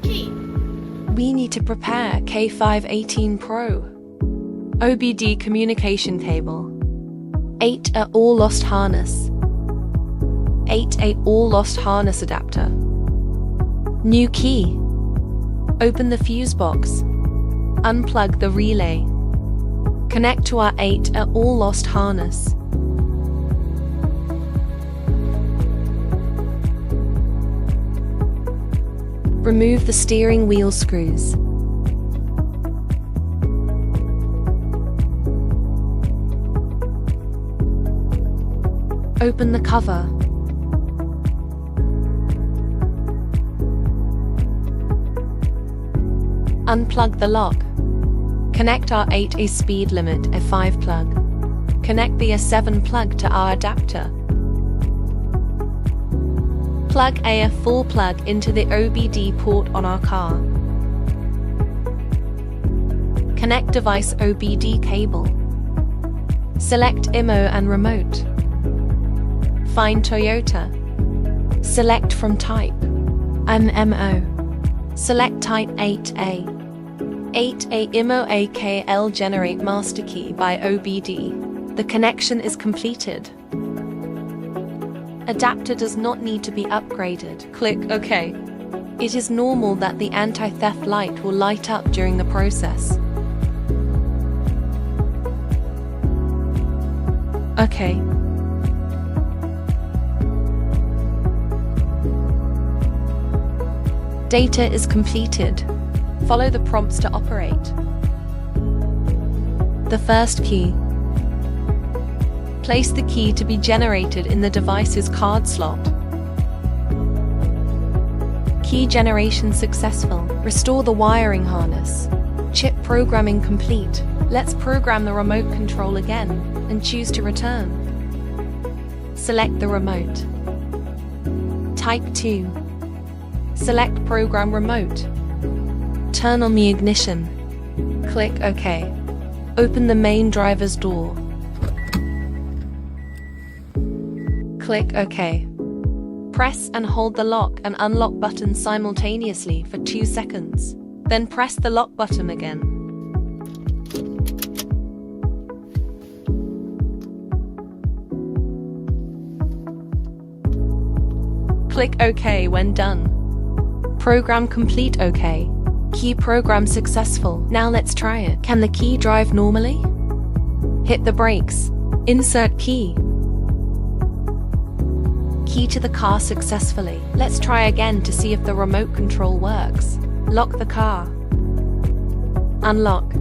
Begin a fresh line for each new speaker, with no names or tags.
T.
We need to prepare K518 PRO. OBD communication cable. 8A all lost harness. 8A all lost harness adapter. New key. Open the fuse box. Unplug the relay. Connect to our 8A all lost harness. Remove the steering wheel screws. Open the cover. Unplug the lock. Connect our 8A speed limit F5 plug. Connect the A7 plug to our adapter. Plug a F4 plug into the OBD port on our car. Connect device OBD cable. Select MMO and remote. Find Toyota. Select from type lMMO. Select type 8A. 8A MOAKL generate master key by OBD. The connection is completed. Adapter does not need to be upgraded. Click OK. It is normal that the anti-theft light will light up during the process. OK. Data is completed. Follow the prompts to operate. The first key. Place the key to be generated in the device's card slot. Key generation successful. Restore the wiring harness. Chip programming complete. Let's program the remote control again and choose to return. Select the remote. Type 2. Select program remote. Turn on the ignition. Click OK. Open the main driver's door. Click OK. Press and hold the lock and unlock buttons simultaneously for 2 seconds. Then press the lock button again. Click OK when done. Program complete OK. Key program successful. Now let's try it. Can the key drive normally? Hit the brakes. Insert key. Key to the car successfully. Let's try again to see if the remote control works. Lock the car. Unlock.